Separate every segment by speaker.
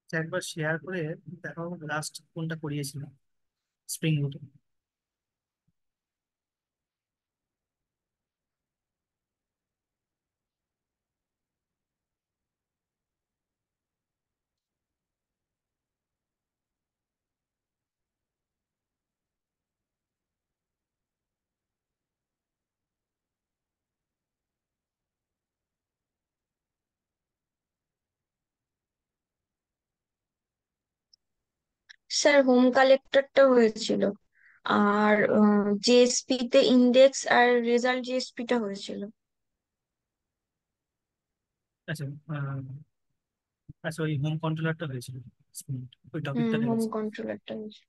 Speaker 1: আচ্ছা, একবার শেয়ার করে দেখো লাস্ট কোনটা করিয়েছিলাম স্প্রিং বুটে।
Speaker 2: স্যার, হোম কালেক্টরটা হয়েছিল। আর জেএসপি তে ইন্ডেক্স আর রেজাল্ট জেএসপি টা হয়েছিল।
Speaker 1: আচ্ছা। আহ, আচ্ছা, ওই হোম কন্ট্রোলারটা হয়েছিল Spring Boot, ওই
Speaker 2: হুম,
Speaker 1: টপিকটা
Speaker 2: হোম
Speaker 1: দেখেছি।
Speaker 2: কন্ট্রোলারটা হয়েছিল।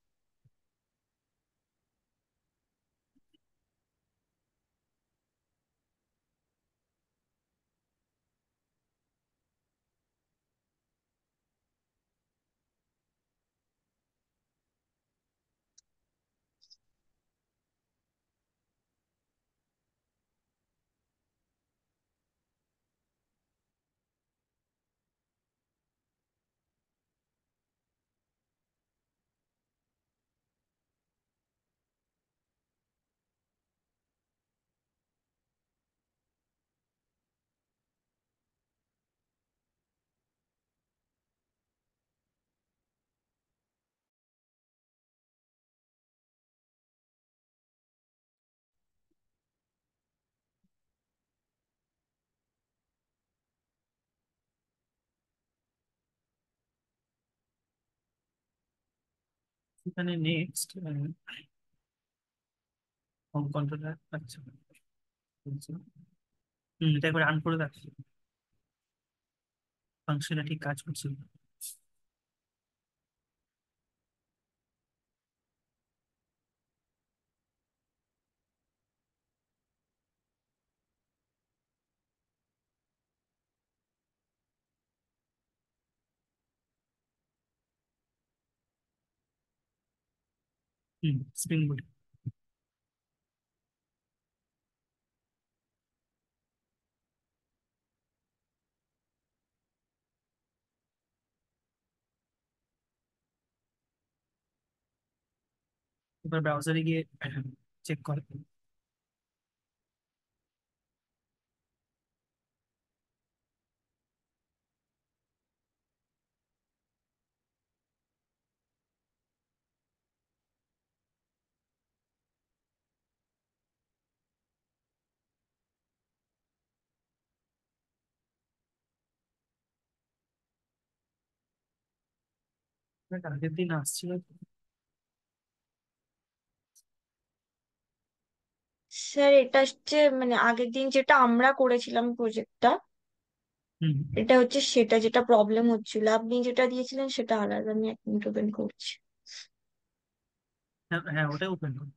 Speaker 1: এখানে নেক্সট হোম কন্ট্রোলার। আচ্ছা, বুঝছি। এটা একবার রান করে দেখ, ফাংশনটা ঠিক কাজ করছে। স্প্রিং বুট। এবার ব্রাউজারে গিয়ে চেক কর। দেখ, আগের দিন আসছিল।
Speaker 2: স্যার, এটা হচ্ছে মানে আগের দিন যেটা আমরা করেছিলাম প্রজেক্টটা,
Speaker 1: হুম।
Speaker 2: এটা হচ্ছে সেটা যেটা প্রবলেম হচ্ছিল। আপনি যেটা দিয়েছিলেন সেটা আলাদা। আমি এক মিনিট ওপেন করছি।
Speaker 1: হ্যাঁ হ্যাঁ, ওটাই ওপেন কর।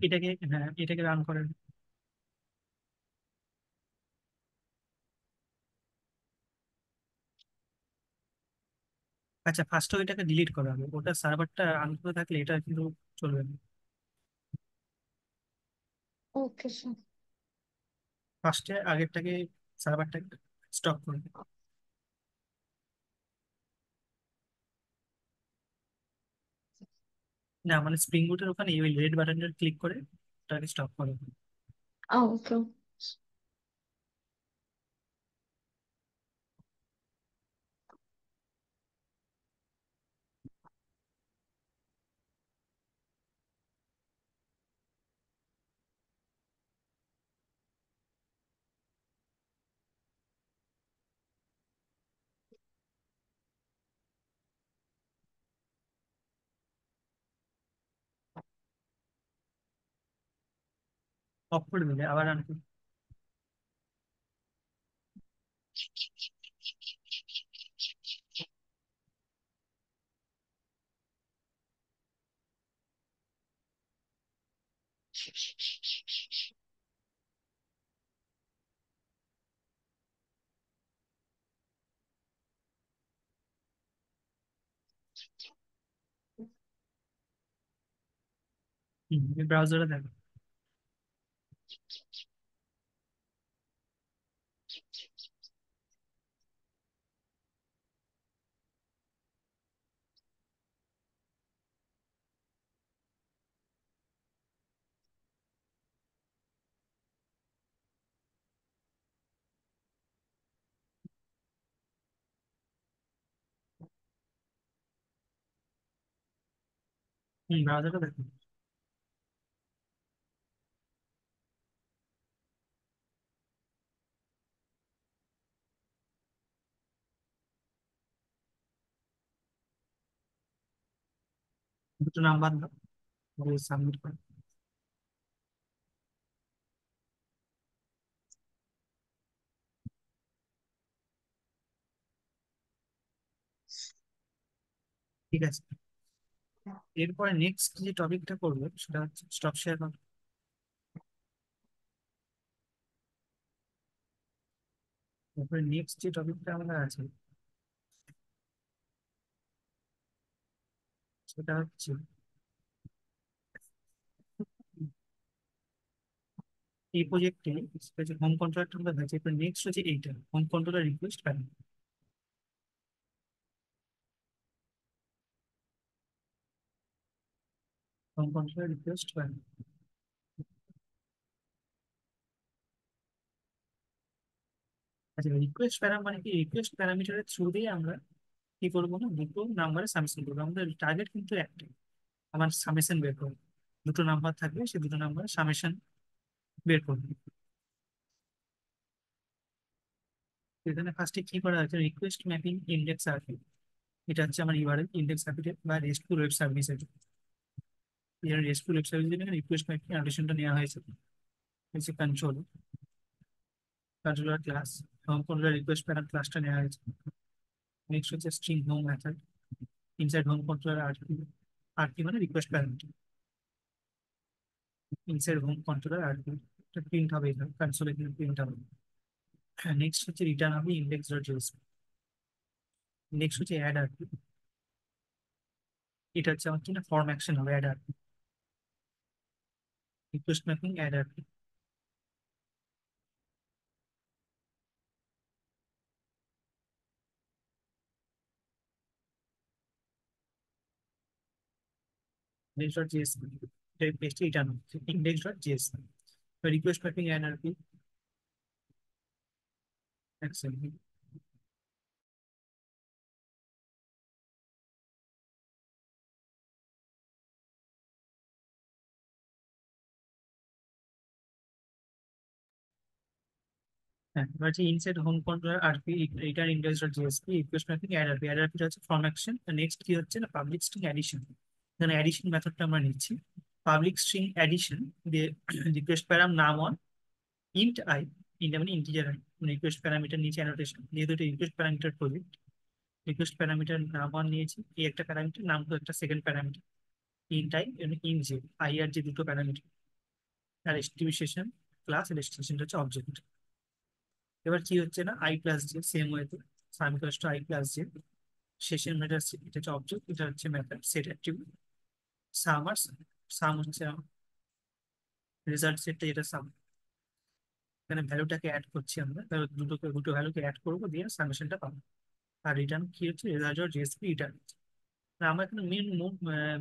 Speaker 1: এটাকে, হ্যাঁ, এটাকে রান করেন। আচ্ছা, ফার্স্টে ওইটাকে ডিলিট করা হবে, ওটা সার্ভারটা রান করে থাকলে এটা কিন্তু চলবে না।
Speaker 2: Okay sir.
Speaker 1: ফার্স্টে আগেরটাকে, সার্ভারটা স্টপ করে দিই। না মানে স্প্রিং বুটের ওখানে ওই রেড বাটনটা ক্লিক করে ওটাকে স্টপ করে দিই।
Speaker 2: ওকে।
Speaker 1: অফ করে দিলে আবার রান করি। ব্রাউজারে দেখো। ব্রাউজারে দেখো। দুটো নাম্বার দাও, সাবমিট করে। ঠিক আছে, এরপরে নেক্সট যে টপিকটা করবো সেটা হচ্ছে স্টক শেয়ার মার্কেট। তারপরে নেক্সট যে টপিকটা আমাদের আছে সেটা হচ্ছে এই প্রজেক্টে হোম কন্ট্রোলারটা আমরা হয়েছে। এরপর নেক্সট হচ্ছে এইটা home controller request panel. Home controller request panel. আচ্ছা, রিকোয়েস্ট প্যারাম মানে কি? রিকোয়েস্ট প্যারামিটারের থ্রু দিয়ে আমরা কি করবো না, দুটো নাম্বারে সামেশন করবো। আমাদের টার্গেট কিন্তু একটাই, আমার সামেশন বের করবো। দুটো নাম্বার থাকবে, সে দুটো নাম্বার সামেশন বের করবো। তো এখানে ফার্স্টে কি করা হয়েছে, রিকোয়েস্ট ম্যাপিং ইন্ডেক্স আরপি। এটা হচ্ছে আমার ইউআরএল ইন্ডেক্স আরপি বা রেস্টফুল ওয়েব সার্ভিস। এখানে RESTful web service request mapping অ্যাপ্লিকেশনটা নেওয়া হয়েছে। হচ্ছে control controller class, home controller request param ক্লাসটা নেওয়া হয়েছে। নেক্সট হচ্ছে string home method inside home controller RP. RP মানে request parameter, inside home controller RP. এটা প্রিন্ট হবে, এখানে কনসোলে কিন্তু প্রিন্ট হবে। নেক্সট হচ্ছে রিটার্ন হবে ইন্ডেক্স ডট জেএসপি। নেক্সট হচ্ছে অ্যাড আরপি। এটা হচ্ছে আমার কি না ফর্ম অ্যাকশন হবে add RP. Request mapping add RP. Index dot JSP পেজটি রিটার্ন হচ্ছে index dot JSP. Request mapping add RP action. হ্যাঁ, এবার হচ্ছে inside home controller RP return index dot JSP request mapping add RP. Add আরপিটা হচ্ছে form action. Next কি হচ্ছে না পাবলিক স্ট্রিং অ্যাডিশন। এখানে অ্যাডিশন মেথডটা আমরা নিচ্ছি। পাবলিক স্ট্রিং অ্যাডিশন দিয়ে রিকোয়েস্ট প্যারাম নাম অন ইন্ট আই। ইন্ট মানে ইন্টিজার আই, রিকোয়েস্ট প্যারামিটার নিচে অ্যানোটেশন যেহেতু এটা request parameter project. Request parameter নাম অন নিয়েছি, এই একটা প্যারামিটার, নাম তো একটা সেকেন্ড প্যারামিটার। ইন্ট আই এবং ইন্ট জে, আই আর যে দুটো প্যারামিটার। আর এস্টিমেশন ক্লাস, এস্টিমেশনটা হচ্ছে অবজেক্ট। এবার কি হচ্ছে না আই প্লাস জে সেম ওয়েতে sum equals to I plus J. শেষের মেথড এটা হচ্ছে অবজেক্ট, এটা হচ্ছে মেথড সেট অ্যাট্রিবিউট। সাম আর সাম হচ্ছে রেজাল্ট সেটটা, যেটা সাম। এখানে ভ্যালুটাকে অ্যাড করছি আমরা, তাহলে দুটো ভ্যালুকে অ্যাড করবো, দিয়ে সামেশনটা পাবো। আর রিটার্ন কি হচ্ছে, রেজাল্ট ডট জেএসপি রিটার্ন। আমার এখানে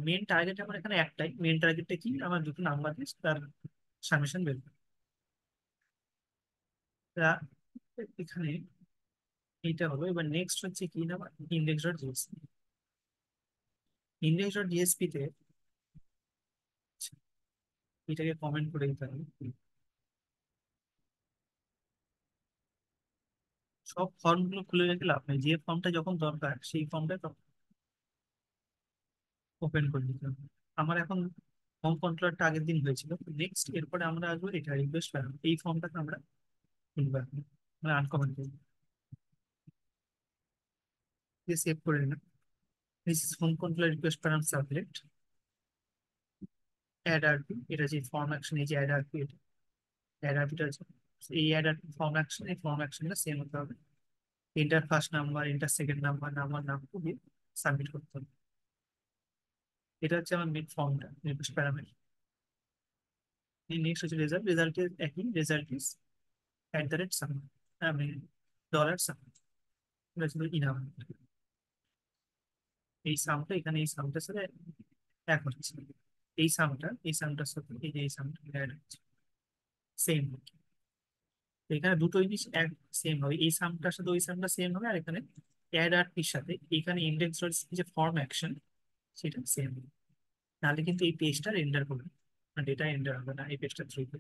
Speaker 1: মেন টার্গেট আমার এখানে একটাই, মেন টার্গেটটা কি, আমার দুটো নাম্বার দিয়ে তার সামেশন বের করা। তা এখানে এইটা হলো। এবার নেক্সট হচ্ছে কি না, index dot JSP. Index dot JSP তে এটাকে কমেন্ট করে দিতে হবে। সব ফর্ম গুলো খুলে রেখে লাভ নেই, যে ফর্মটা যখন দরকার সেই ফর্মটা তখন ওপেন করে দিতে হবে। আমার এখন হোম কন্ট্রোলারটা আগের দিন হয়েছিল, নেক্সট এরপরে আমরা আসবো এটা রিকোয়েস্ট প্যারাম, এই ফর্মটাকে আমরা খুলবো এখন, মানে আনকমেন্ট করবো, দিয়ে সেভ করে নিলাম। This is home controller request param servlet add RP. এটা যে ফর্ম অ্যাকশন, এই যে অ্যাড আরপি, এটা অ্যাড আরপিটা আছে। এই অ্যাড আরপি ফর্ম অ্যাকশন, এই ফর্ম অ্যাকশনটা সেম হতে হবে। Enter first number, enter second number, number নাম দিয়ে সাবমিট করতে হবে। এটা হচ্ছে আমার মেন ফর্মটা রিকোয়েস্ট প্যারামিটার। নেক্সট হচ্ছে রেজাল্ট, রেজাল্টের একই, result is at the rate sum, আমি ডলার সাম, এটা ছিল ইনাম। এই সামটা এখানে এই সামটার সাথে এক হচ্ছে, এই সামটার সাথে এই যে এই সামটা অ্যাড হচ্ছে, সেম। এখানে দুটো জিনিস এক সেম হবে, এই সামটার সাথে ওই সামটা সেম হবে, আর এখানে অ্যাড আর পির সাথে এখানে ইন্ডেক্স ডট যে ফর্ম অ্যাকশন সেটা সেম হবে। নাহলে কিন্তু এই পেজটা রেন্ডার করবে না, ডেটা রেন্ডার হবে না এই পেজটা থ্রুতে।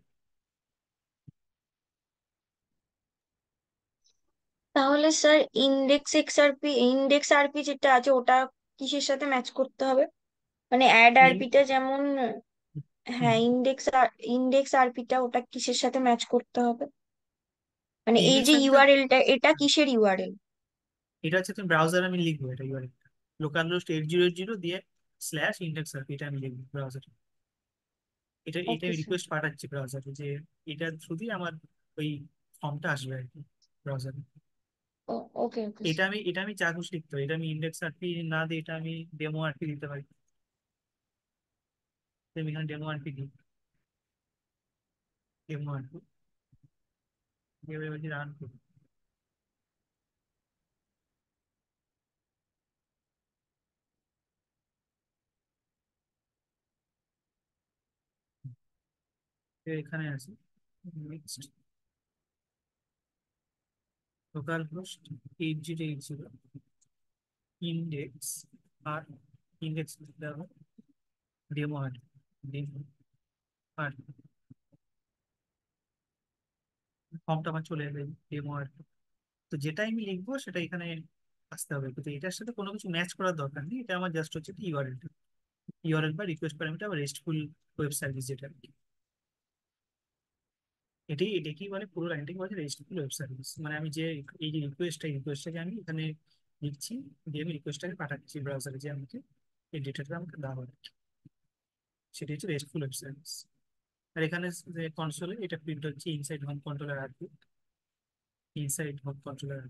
Speaker 2: তাহলে স্যার ইন্ডেক্স আরপি যেটা আছে ওটা কিসের সাথে ম্যাচ করতে হবে? মানে অ্যাড আরপিটা যেমন, হ্যাঁ, ইন্ডেক্স আরপিটা ওটা কিসের সাথে ম্যাচ করতে হবে? মানে এই
Speaker 1: ইন্ডেক্স
Speaker 2: যে
Speaker 1: আরপিটা,
Speaker 2: ইউআরএলটা, এটা কিসের ইউআরএল?
Speaker 1: এটা হচ্ছে তুমি ব্রাউজার, আমি লিখবো এটা ইউআরএল, লোকাল হোস্ট 8080 দিয়ে স্ল্যাশ ইন্ডেক্স আরপি, এটা আমি লিখবো ব্রাউজারে। এটা
Speaker 2: ওকে
Speaker 1: আমি
Speaker 2: স্যার।
Speaker 1: রিকোয়েস্ট পাঠাচ্ছি ব্রাউজারে, যে এটার থ্রু দিয়ে আমার ওই ফর্মটা আসবে আর কি ব্রাউজারে।
Speaker 2: ওকে ওকে স্যার।
Speaker 1: এটা আমি যা খুশি লিখতে পারি, এটা আমি ইন্ডেক্স আরপি না দিয়ে এটা আমি ডেমো আরপি দিতে পারি। তো আমি এখানে ডেমো আরপি দিই, ডেমো আরপি দিয়ে এবার রান করি। তো এখানে আছে নেক্সট, লোকাল হোস্ট 8080 ইন্ডেক্স, আর ইন্ডেক্স ডেমো আরপি, ডেমো আর ফর্মটা আমার চলে যাবে ডেমো আরপি। তো যেটা আমি লিখবো সেটা এখানে আসতে হবে, কিন্তু এটার সাথে কোনো কিছু ম্যাচ করার দরকার নেই, এটা আমার জাস্ট হচ্ছে ইউআরএল, ইউআরএল বা রিকোয়েস্ট প্যারামিটার বা রেস্টফুল ওয়েব সার্ভিস যেটা আর কি। এটাকেই বলে, পুরো লাইনটাকে বলে রেস্টফুল ওয়েব সার্ভিস। মানে আমি যে এই যে রিকোয়েস্টটাকে আমি এখানে লিখছি, দিয়ে আমি রিকোয়েস্টটাকে পাঠাচ্ছি ব্রাউজারে, যে আমাকে এই ডেটাটা আমাকে দেওয়া হবে, সেটা হচ্ছে রেস্টফুল ওয়েব সার্ভিস। আর এখানে যে কনসোলে এটা প্রিন্ট হচ্ছে ইনসাইড হোম কন্ট্রোলার আর কি, ইনসাইড হোম কন্ট্রোলার।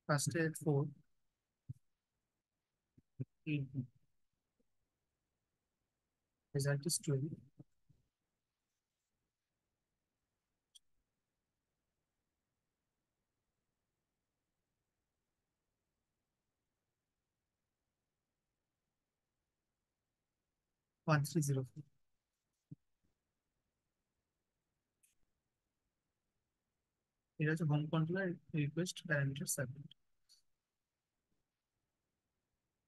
Speaker 1: ফার্স্টে 4, রেজাল্ট ইজ 12, 1304। এটা হচ্ছে home controller request parameter submit.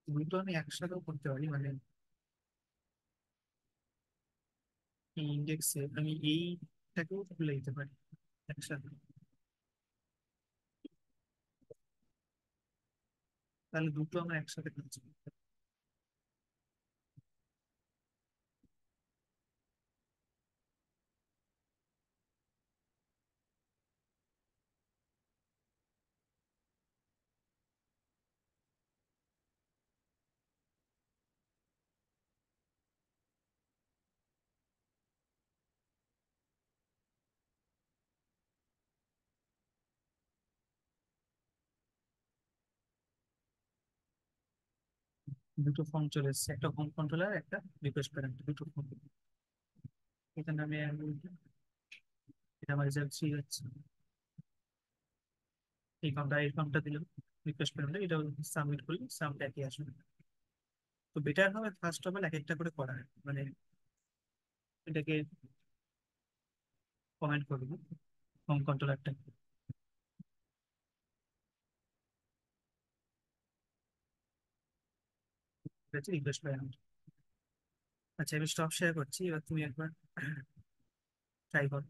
Speaker 1: দুটো আমি একসাথেও করতে পারি, মানে এই ইন্ডেক্সে আমি এইটাকেও খুলে দিতে পারি একসাথে, তাহলে দুটো আমরা একসাথে কাজ করি। দুটো ফর্ম চলে এসেছে, একটা হোম কন্ট্রোলার, একটা রিকোয়েস্ট প্যারেন্ট, দুটো ফর্ম। এখানে আমি এটা আমার রেজাল্ট থ্রি হচ্ছে। এই ফর্মটা দিলাম রিকোয়েস্ট প্যারেন্ট, এটা সাবমিট করলে সামটা একই আসবে। তো বেটার হবে ফার্স্ট অফ অল এক একটা করে করা, মানে এটাকে কমেন্ট করবো হোম কন্ট্রোলারটা। ঠিক আছে, রিকোয়েস্ট প্যারেন্ট। আচ্ছা, আমি স্টপ শেয়ার করছি, এবার তুমি একবার ট্রাই করো।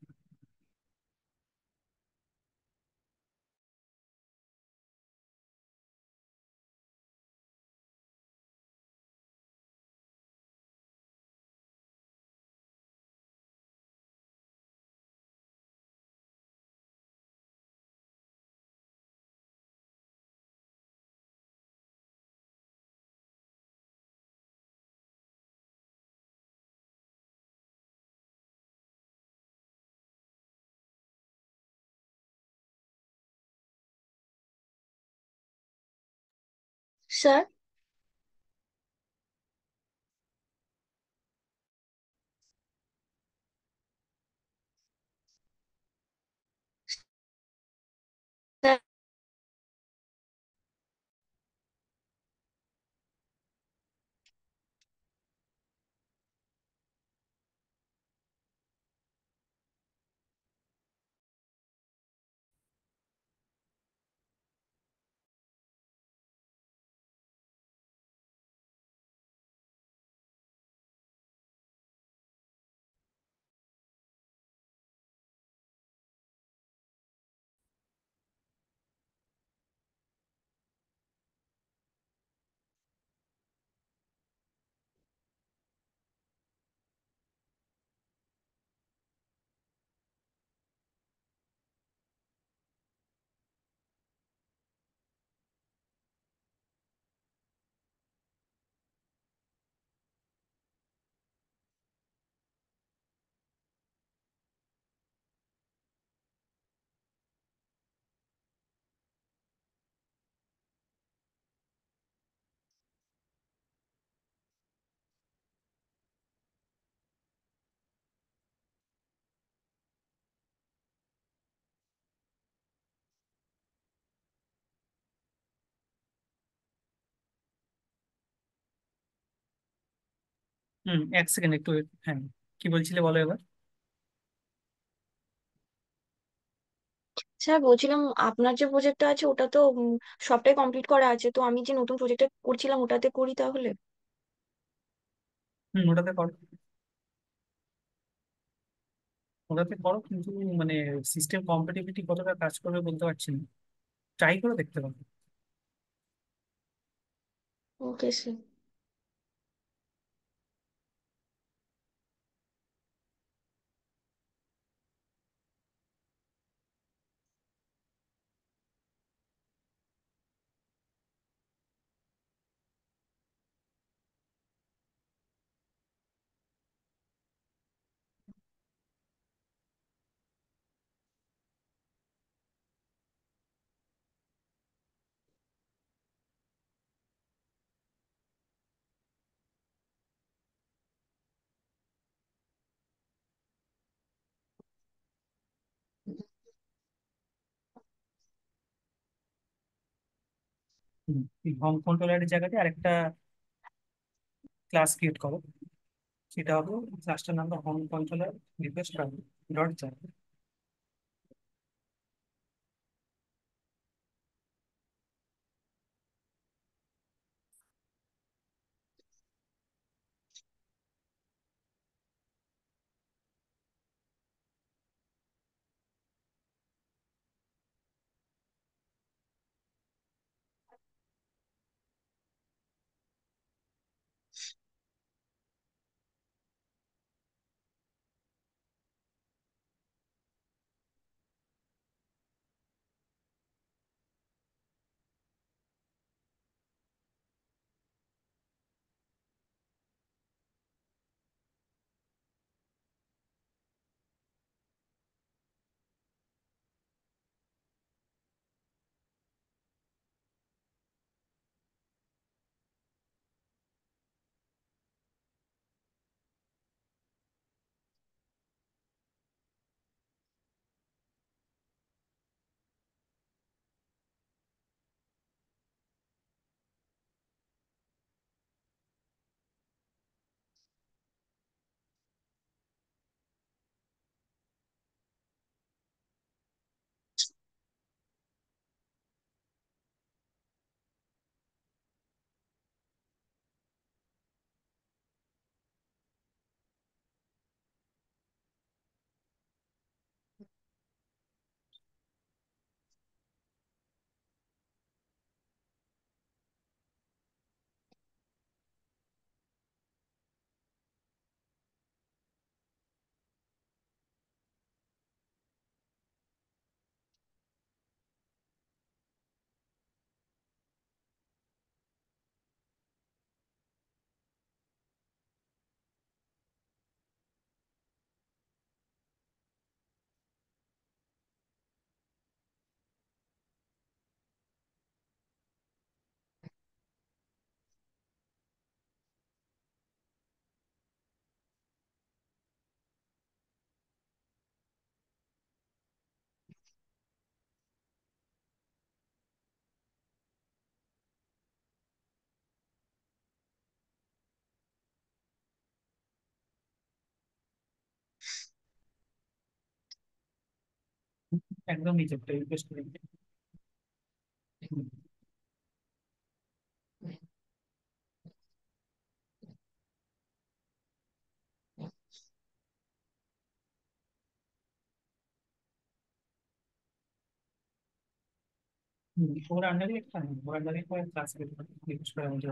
Speaker 2: স্যার, স্যার,
Speaker 1: এক সেকেন্ড একটু হ্যাঁ, কি বলছিলে বলো এবার।
Speaker 2: স্যার বলছিলাম আপনার যে প্রজেক্টটা আছে ওটা তো সবটাই কমপ্লিট করা আছে, তো আমি যে নতুন প্রজেক্টটা করছিলাম ওটাতে করি তাহলে।
Speaker 1: ওটাতে করো, ওটাতে করো, কিন্তু মানে সিস্টেম কম্পাটিবিলিটি কতটা কাজ করবে বলতে পারছি না, ট্রাই করে দেখতে পারো।
Speaker 2: Okay sir.
Speaker 1: হোম কন্ট্রোলারের জায়গাতে আরেকটা ক্লাস ক্রিয়েট করো, সেটা হবে ক্লাসটার নাম home controller request dot Java. একদম নিচেরটা রিকোয়েস্ট করে দিন। ওর আন্ডারে একটা নেই, ওর আন্ডারে ক্লাস রিকোয়েস্ট করে আমাদের।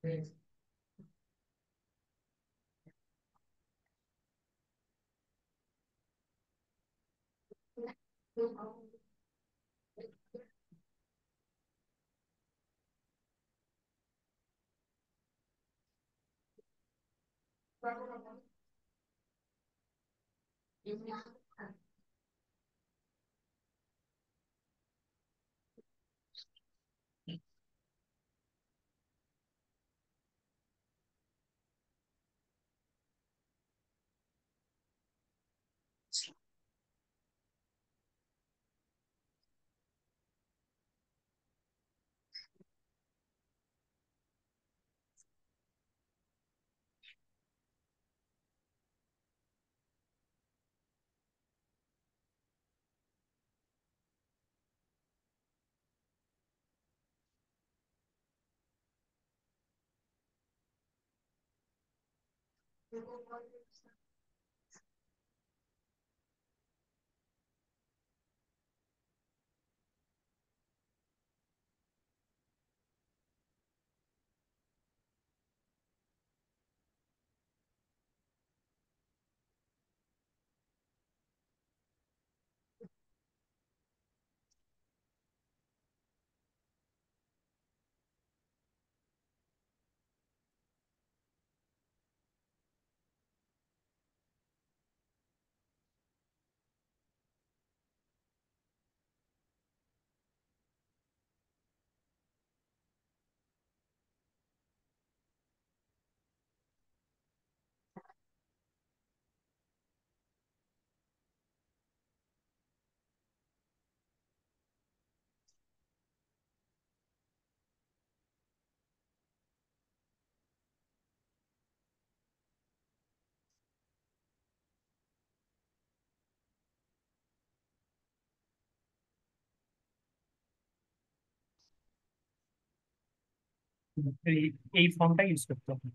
Speaker 1: এই এই ফর্মটা ইউজ করতে হবে।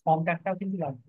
Speaker 1: ফর্মটা একটাও কিন্তু লাগবে।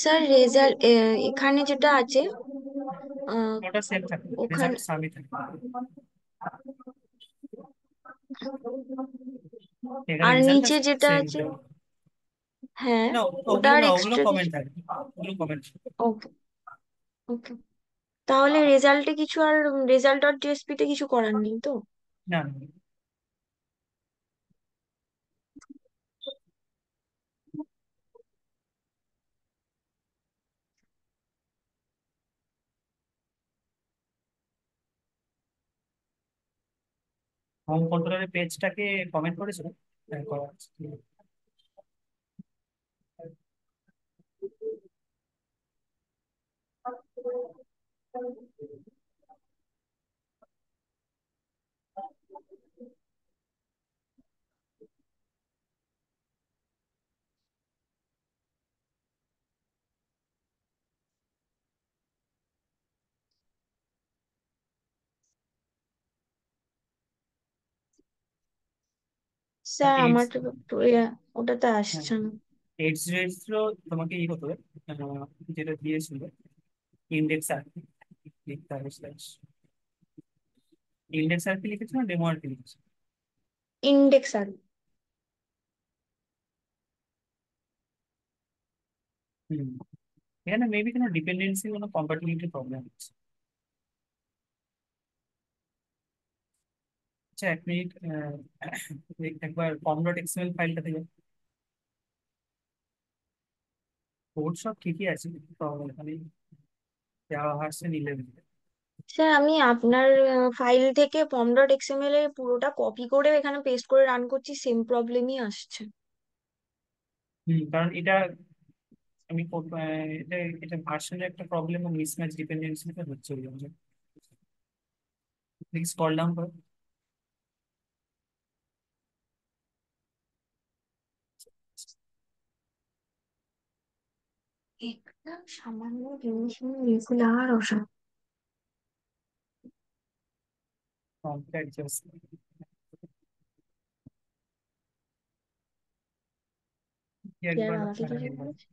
Speaker 2: স্যার রেজাল্ট এখানে যেটা আছে আহ,
Speaker 1: ওটা সেম থাকে,
Speaker 2: ওখানে
Speaker 1: রেজাল্ট সামনে থাকে। এখানে
Speaker 2: আর
Speaker 1: রেজাল্টটা
Speaker 2: নিচে যেটা
Speaker 1: সেম।
Speaker 2: আছে, হ্যাঁ,
Speaker 1: না,
Speaker 2: ওটা
Speaker 1: ওগুলো
Speaker 2: আর
Speaker 1: না, ওগুলো
Speaker 2: এক্সট্রা কিছু?
Speaker 1: কমেন্ট থাকে, ওগুলো কমেন্ট।
Speaker 2: ওকে, ওকে। তাহলে রেজাল্টে কিছু আর, রেজাল্ট আর টিএসপি তে কিছু করার নেই তো?
Speaker 1: না, না, হোম কন্ট্রোলের পেজটাকে কমেন্ট করেছিল। হ্যাঁ, করা আছে।
Speaker 2: স্যার
Speaker 1: এইডস,
Speaker 2: আমার তো ওটাতে
Speaker 1: হ্যাঁ,
Speaker 2: আসছে না।
Speaker 1: এইডস রেটসও তোমাকে হতে হবে, যেটা দিয়েছিল ইন্ডেক্স আর কি, লিখতে হবে স্ল্যাশ ইন্ডেক্স আর কি লিখেছো না ডেমো আর কি লিখেছো?
Speaker 2: ইন্ডেক্স আর
Speaker 1: হুম, এখানে মেবি কোনো ডিপেন্ডেন্সি কোনো কম্পাটিবিলিটি প্রবলেম হচ্ছে। আচ্ছা, 1 মিনিট, একবার কম ডট এক্সএমএল ফাইলটা থেকে কোড সব ঠিকই আছে, প্রবলেম এখানে জাভা ভার্সন 11।
Speaker 2: স্যার আমি আপনার ফাইল থেকে পম ডট এক্সএমএল এর পুরোটা কপি করে এখানে পেস্ট করে রান করছি, সেম প্রবলেমই আসছে।
Speaker 1: কারণ এটা আমি এটা এটা ভার্সনের একটা প্রবলেম ও মিসম্যাচ ডিপেন্ডেন্সিটা হচ্ছে ওই জন্য। প্লিজ কল ডাউন করো।
Speaker 2: একটা সামান্য জিনিস নিয়ে এগুলো আর অসম্ভব।
Speaker 1: কমপ্লিট জাস্ট
Speaker 2: স্যার
Speaker 1: একবার
Speaker 2: আমাকে কিছু বলেছে?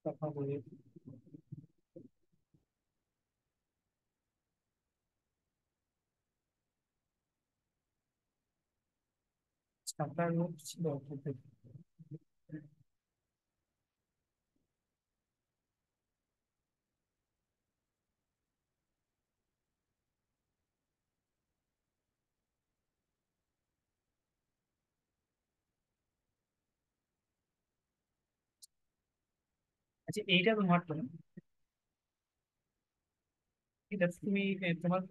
Speaker 1: কথা বলে আপনার নোট ছিল আচ্ছা, এইটা তোমার তো না, এটা তুমি তোমার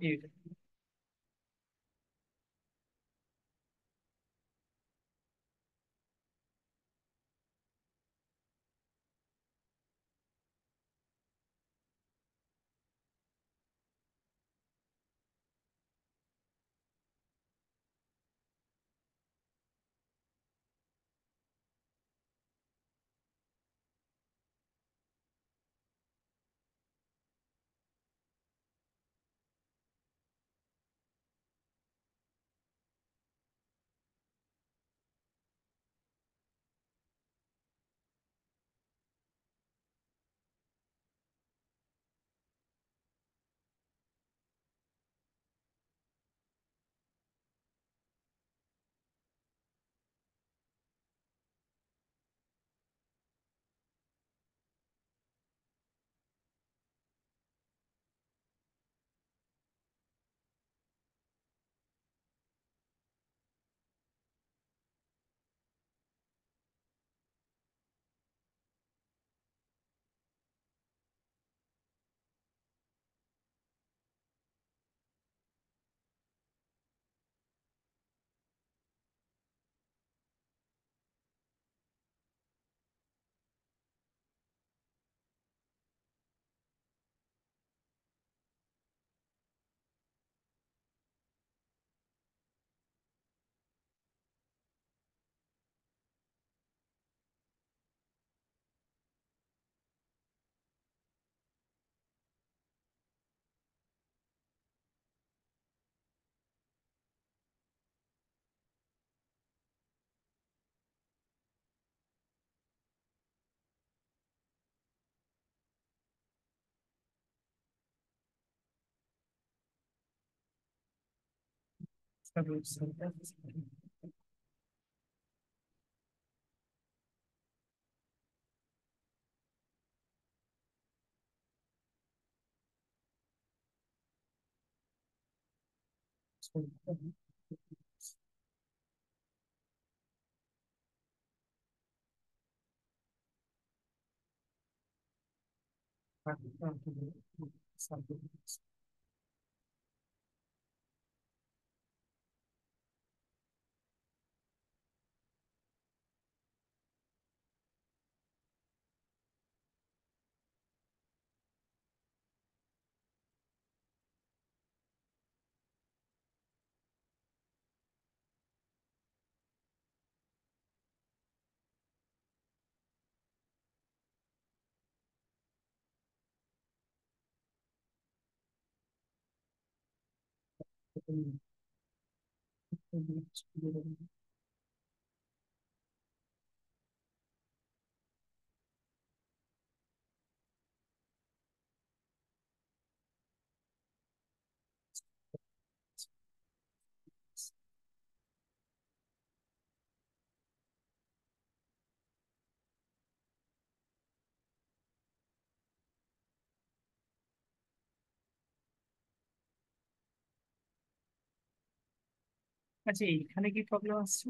Speaker 1: আচ্ছা, এইখানে কি প্রবলেম আসছে?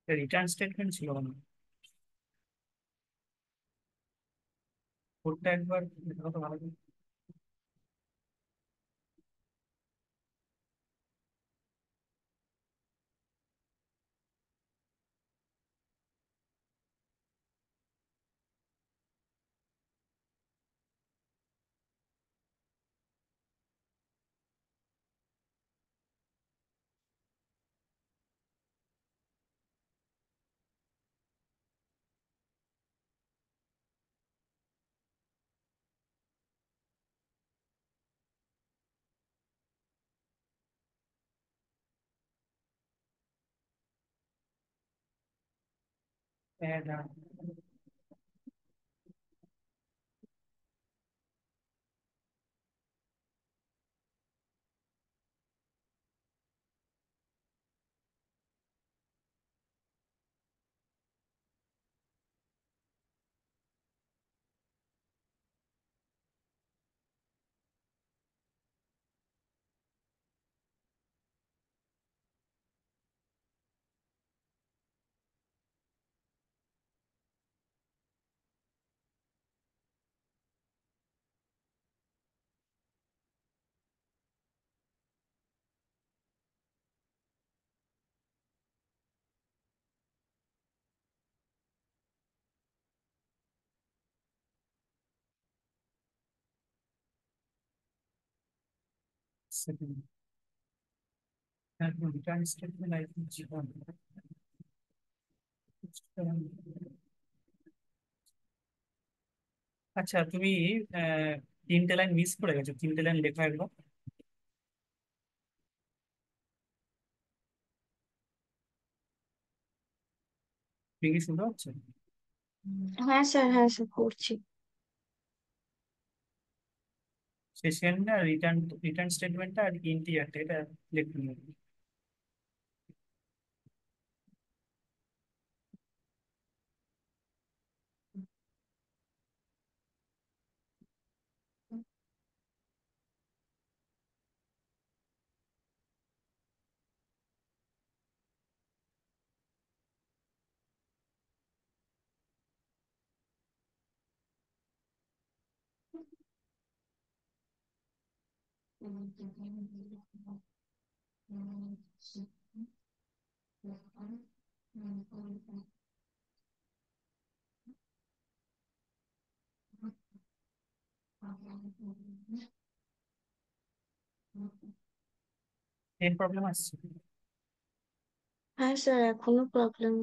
Speaker 1: রিটার্ন স্টেটমেন্ট ছিল না, কোডটা একবার দেখো তো ভালো করে। হ্যাঁ, হ্যাঁ। Second, return statement I think ছিল না। আচ্ছা, তুমি আহ, তিনটে লাইন মিস করে গেছো, তিনটে লাইন লেখা একবার। তুমি কি শুনতে পাচ্ছ?
Speaker 2: হ্যাঁ স্যার, হ্যাঁ স্যার, করছি।
Speaker 1: সেশনটা রিটার্ন, রিটার্ন স্টেটমেন্টটা আর ইন্টিজারটা এটা লিখতে হবে। সেম প্রবলেম আসছে?
Speaker 2: হ্যাঁ স্যার, এখনো প্রবলেম।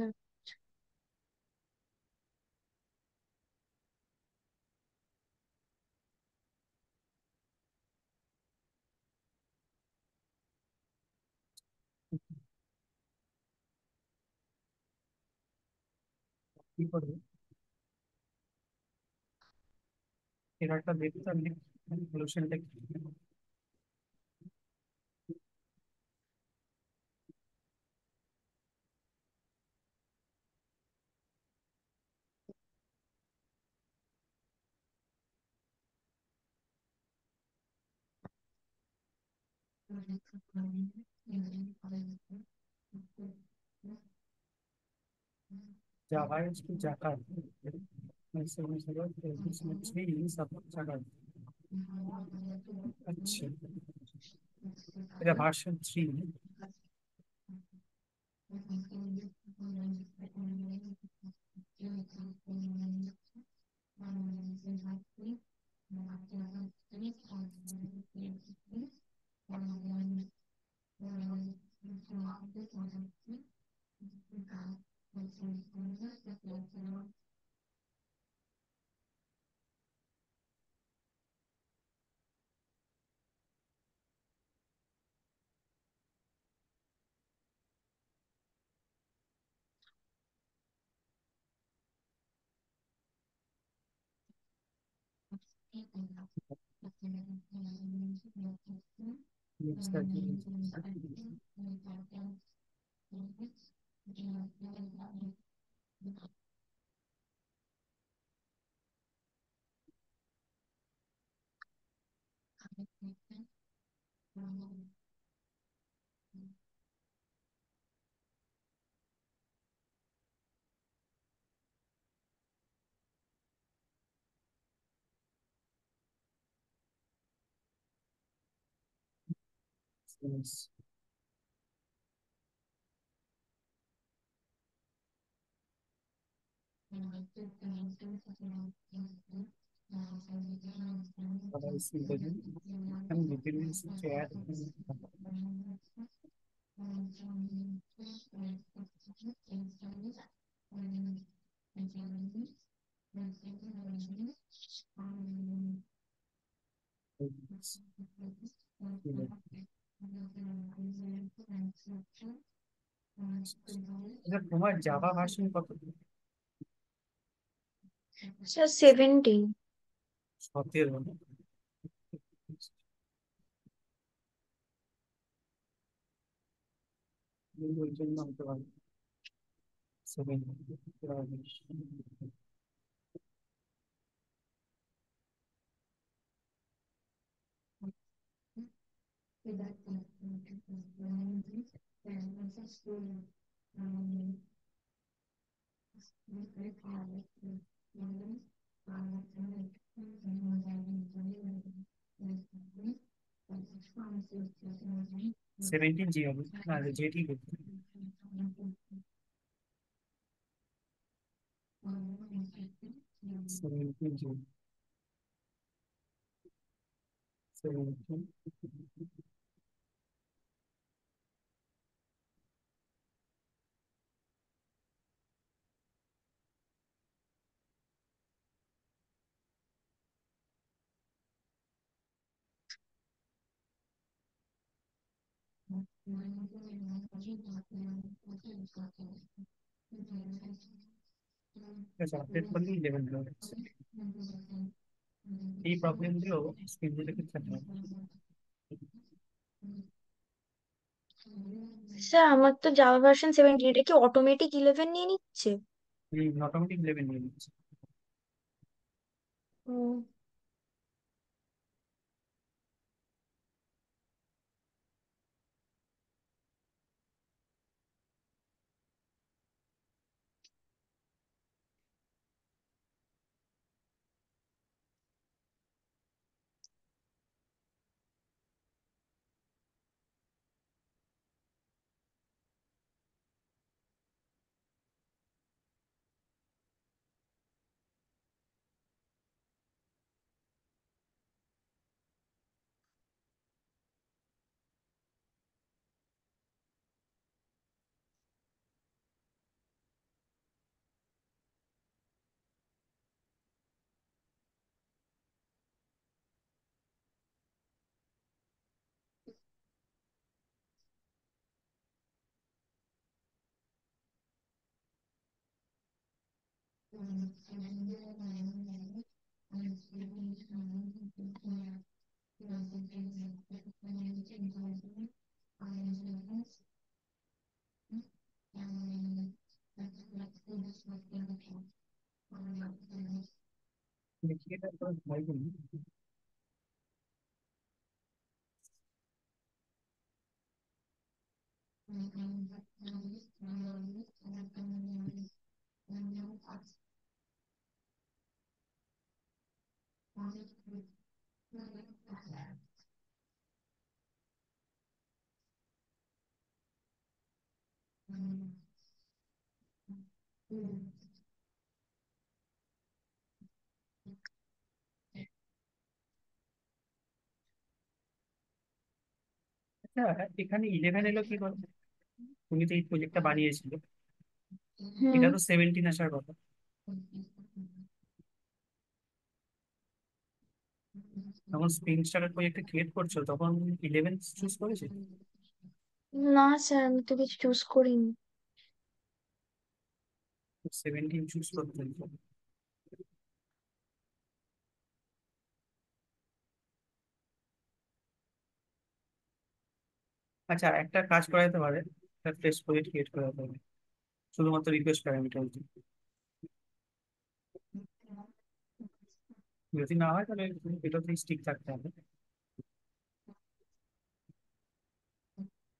Speaker 1: কি করবে? এররটা দেখতে আমি সলিউশনটা কি? Java is to Jakarta. Three सब जगह। अच्छा, मेरा भाषण थ्री। हम डिपेंडेंसी से ऐड আচ্ছা, তোমার জাভা ভার্সন কত?
Speaker 2: স্যার 17।
Speaker 1: 17। ওই জন্য হতে পারে 17। সেভেন্টিন জি হবে না, যেটি করতে। সেভেন্টিন জি। সেভেন্টিন। আচ্ছা, আপডেট করলে 11 হবে। এই প্রবলেমগুলো স্ক্রিনে ক্ষেত্রে হয়।
Speaker 2: স্যার আমার তো জাভা ভার্সন 17, এটা কি অটোমেটিক 11 নিয়ে নিচ্ছে?
Speaker 1: অটোমেটিক 11 নিয়ে নিচ্ছে।
Speaker 2: ও,
Speaker 1: দেখি এটা তো হয় কি না। আচ্ছা, এখানে 11 এলো কি করে? তুমি তো এই প্রজেক্টটা বানিয়েছিলে,
Speaker 2: হুম।
Speaker 1: এটা তো 17 আসার কথা। তখন স্প্রিং স্টারের প্রজেক্টে ক্রিয়েট করছো তখন 11 চুজ করেছে?
Speaker 2: না স্যার, আমি তো কিছু চুজ করিনি।
Speaker 1: 17 চুজ করতে হতো। আচ্ছা, একটা কাজ করা যেতে পারে, একটা টেস্ট প্রজেক্ট ক্রিয়েট করা যেতে পারে শুধুমাত্র রিকোয়েস্ট প্যারামিটার দিয়ে। যদি না হয় তাহলে এটাতেই স্টিক থাকতে হবে।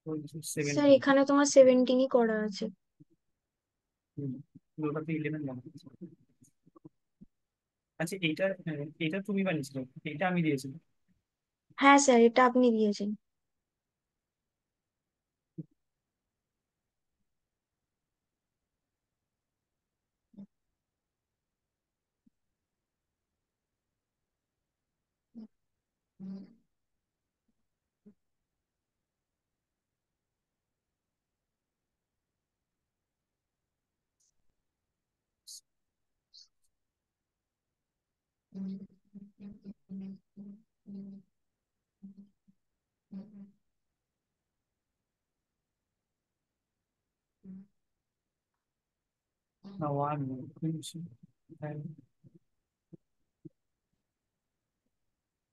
Speaker 2: স্যার
Speaker 1: 17।
Speaker 2: এখানে তোমার 17ই করা আছে।
Speaker 1: ওটাতে 11 লাগবে। আচ্ছা, এইটা তুমি বানিয়েছিলে, এইটা আমি দিয়েছিলাম।
Speaker 2: হ্যাঁ স্যার, এটা আপনি দিয়েছেন।
Speaker 1: না, ওয়ান।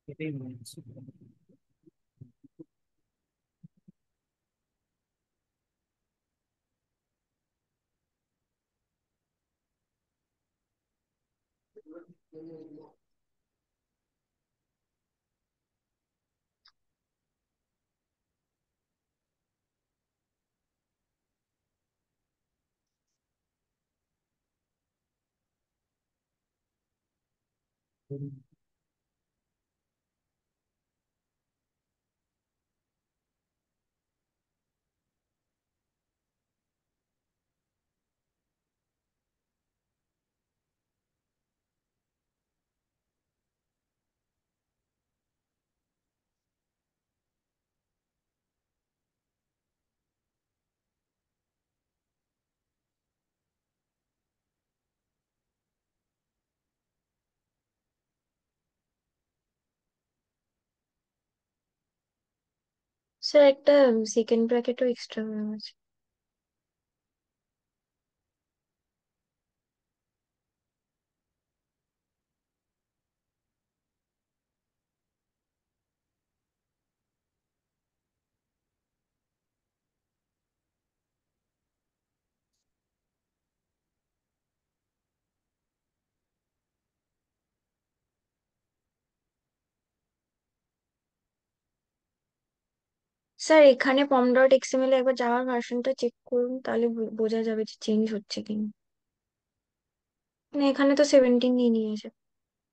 Speaker 1: এটাই মনে হচ্ছে।
Speaker 2: স্যার একটা সেকেন্ড ব্র্যাকেটও এক্সট্রা আছে। স্যার এখানে পম ডট এক্সএমএল একবার জাভার ভার্সনটা চেক করুন, তাহলে বোঝা যাবে যে চেঞ্জ হচ্ছে কিনা। না, এখানে তো 17 নিয়ে নিয়েছে।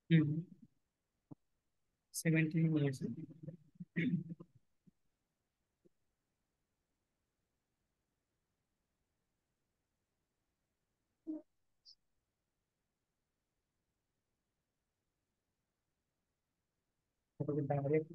Speaker 1: হুম, 17 নিয়েছে। ওটাকে ডাইরেক্ট।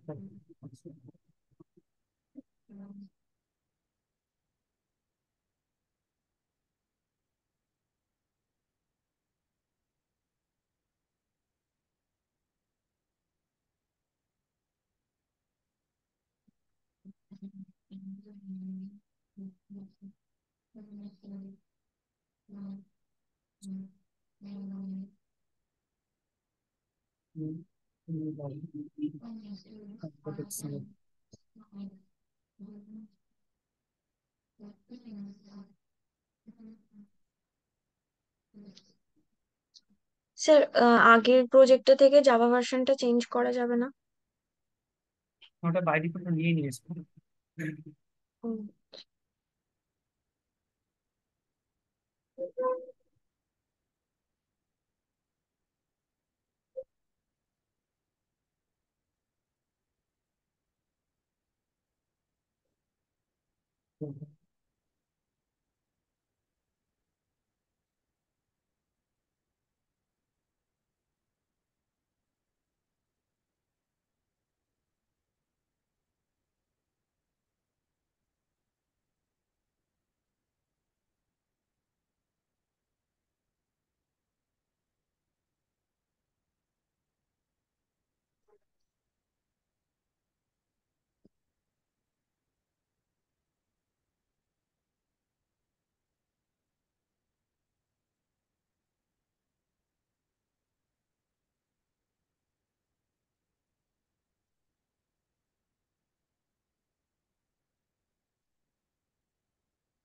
Speaker 2: স্যার আগের প্রজেক্টটা থেকে জাভা ভার্সনটা চেঞ্জ করা যাবে না?
Speaker 1: ওটা বাই ডিফল্ট নিয়ে নিয়েছে।
Speaker 2: হুম।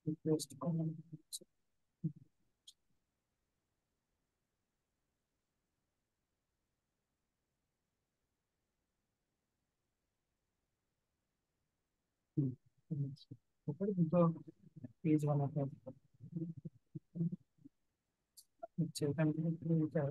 Speaker 1: Request common. ऊपर तो पेज বানাতে হবে। আচ্ছা এখান থেকে এটা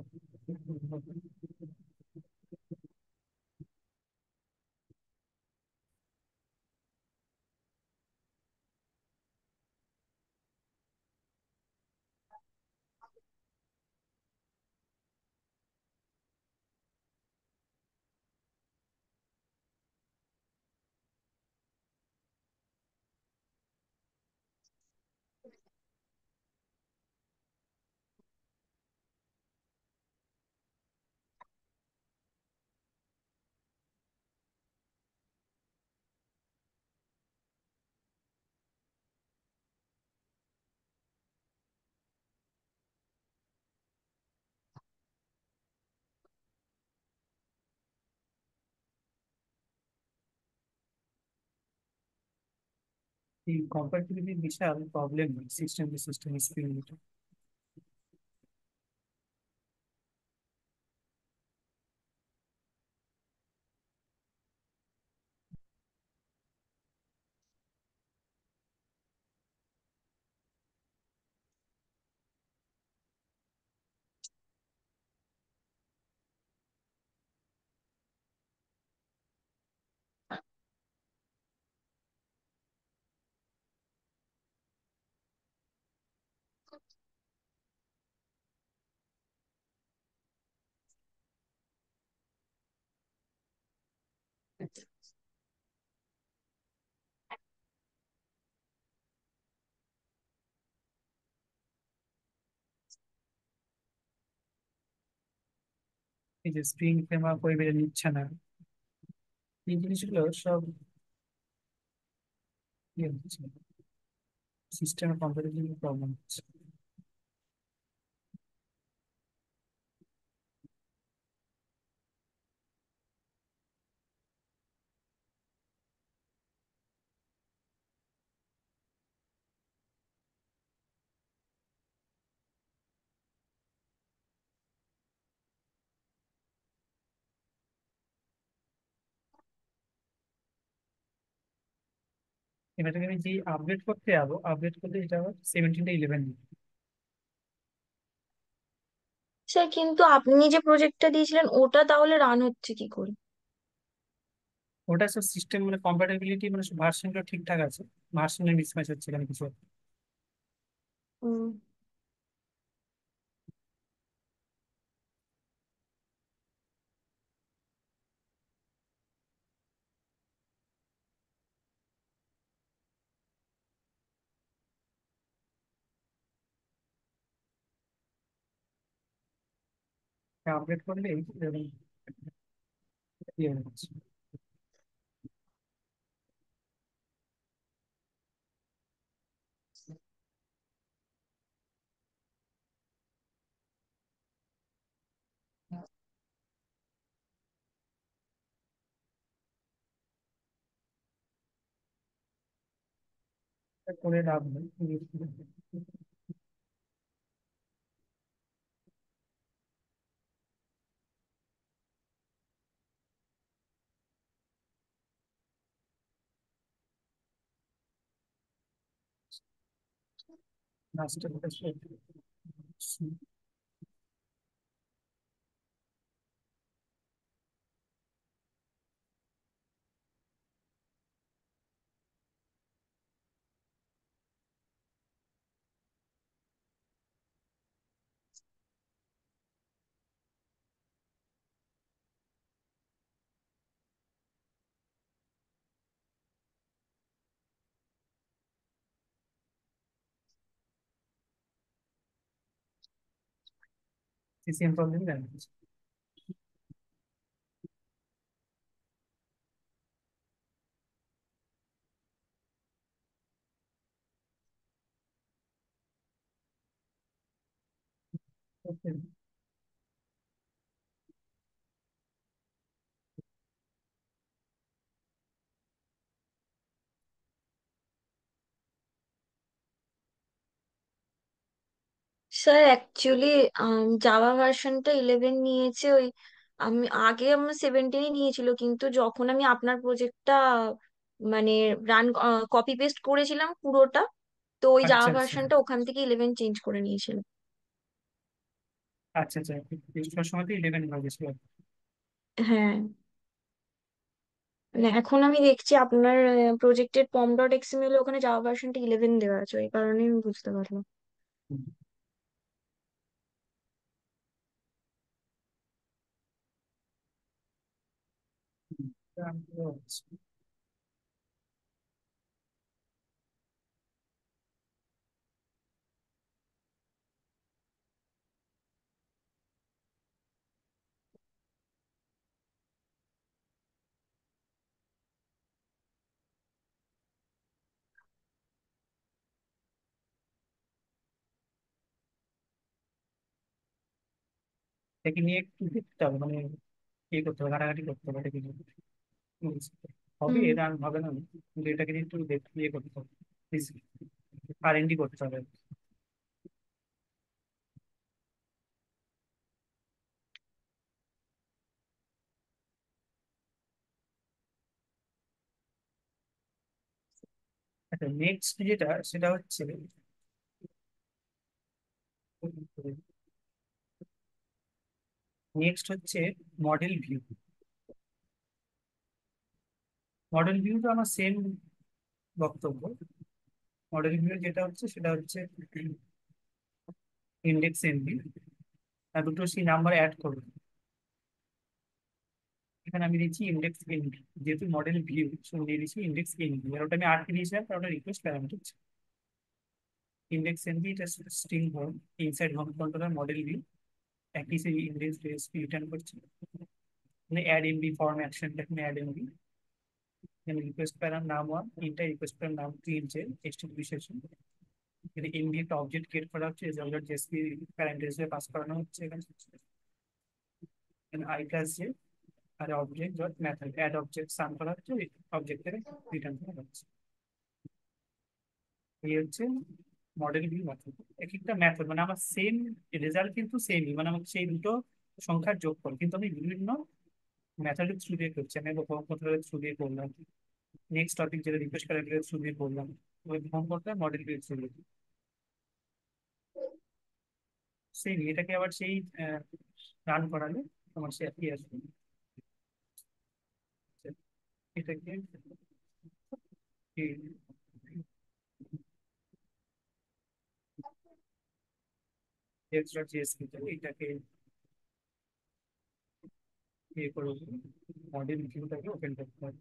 Speaker 1: এই কম্পারেটিভলি বিশাল problem system to system screen. এই যে স্প্রিং ফ্রেমওয়ার্ক পরিবেশ নিচ্ছে না, এই জিনিসগুলো সব ইয়ে হচ্ছে, সিস্টেমের কম্পারেটিভলি প্রবলেম হচ্ছে। এটাকে আমি যে আপডেট করতে যাবো, আপডেট করতে এটা 17-11।
Speaker 2: স্যার কিন্তু আপনি যে প্রজেক্টটা দিয়েছিলেন ওটা তাহলে রান হচ্ছে কি করে?
Speaker 1: ওটা সব সিস্টেম মানে কম্প্যাটিবিলিটি মানে ভার্সন গুলো ঠিকঠাক আছে, ভার্সনের মিসম্যাচ হচ্ছে এখানে কিছু।
Speaker 2: হুম।
Speaker 1: আপডেট করলে এরকম ইয়ে হচ্ছে। এটা করে লাভ নেই। লাস্টের কাছে সিসিএম প্রবলেম জানতে চাই।
Speaker 2: স্যার অ্যাকচুয়ালি জাভা ভার্সনটা 11 নিয়েছে ওই, আগে আমার 17ই নিয়েছিল, কিন্তু যখন আমি আপনার প্রজেক্টটা মানে রান কপি পেস্ট করেছিলাম পুরোটা, তো ওই জাভা
Speaker 1: আচ্ছা আচ্ছা
Speaker 2: ভার্সনটা ওখান থেকে 11 চেঞ্জ করে নিয়েছিল।
Speaker 1: আচ্ছা আচ্ছা, এক্সট্রার সময় তো 11 হয়ে গেছিল।
Speaker 2: হ্যাঁ, মানে এখন আমি দেখছি আপনার প্রজেক্টের পম ডট এক্সএমএল ওখানে জাভা ভার্সনটা 11 দেওয়া আছে, এই কারণে আমি বুঝতে পারলাম।
Speaker 1: হুম, হুম, তা আমি তো বলছি। এটাকে নিয়ে একটু দেখতে হবে, মানে ইয়ে করতে হবে, ঘাটাঘাটি করতে হবে এটাকে নিয়ে। বুঝছি। হবে,
Speaker 2: হুম।
Speaker 1: এটা হবে না, কিন্তু এটাকে নিয়ে একটু ইয়ে করতে হবে, আর এনডি করতে হবে। আচ্ছা, নেক্সট যেটা সেটা হচ্ছে নেক্সট হচ্ছে মডেল ভিউ। মডেল ভিউ তো আমার সেম বক্তব্য। মডেল ভিউ যেটা হচ্ছে সেটা হচ্ছে ইন্ডেক্স এমভি, আর দুটো সি নাম্বার অ্যাড করবে। এখানে আমি দিচ্ছি ইন্ডেক্স এনভি, যেহেতু মডেল ভিউ দিয়ে দিচ্ছি ইন্ডেক্স এনভি, আর ওটা আমি আটকে দিয়েছিলাম কারণ ওটা রিকোয়েস্ট প্যারামিটার। ইন্ডেক্স এনভি এটা string home, inside home controller model view, একই সেই ইন্ডেক্স ডিএসপি রিটার্ন করছে। মানে অ্যাড এমবি ফর্ম অ্যাকশনটা এখানে অ্যাড এমবি, এখানে রিকোয়েস্ট প্যারার নাম ওয়ান, ইনটা রিকোয়েস্ট প্যারার নাম টু, ইনজে এইচটিটিপি সেশন। এখানে এমবি একটা অবজেক্ট ক্রিয়েট করা হচ্ছে, রেজাল্ট জেএসপি প্যারামিটার হিসেবে পাস করানো হচ্ছে এখানে। আই ক্লাস জে, আর object dot method add object sum করা হচ্ছে, অবজেক্টের রিটার্ন করা হচ্ছে। এই হচ্ছে মডেল ভিউ মেথড। এক একটা মেথড মানে আমার সেম রেজাল্ট কিন্তু সেমই, মানে আমাকে সেই দুটো সংখ্যার যোগফল, কিন্তু আমি বিভিন্ন মেথডের থ্রু দিয়ে করছি। আমি হোম কন্ট্রোলের থ্রু দিয়ে করলাম, নেক্সট টপিক যেটা রিকোয়েস্ট প্যারামিটারের থ্রু দিয়ে করলাম, ওই হোম করতে মডেল ভিউ থ্রু দিয়ে সেই এটাকে আবার সেই রান করালে তোমার সে একই আসবে। এটাকে এক্সট্রা জিএসপি এটাকে ইয়ে করে মডেল ভিউটাকে ওপেন করতে হবে।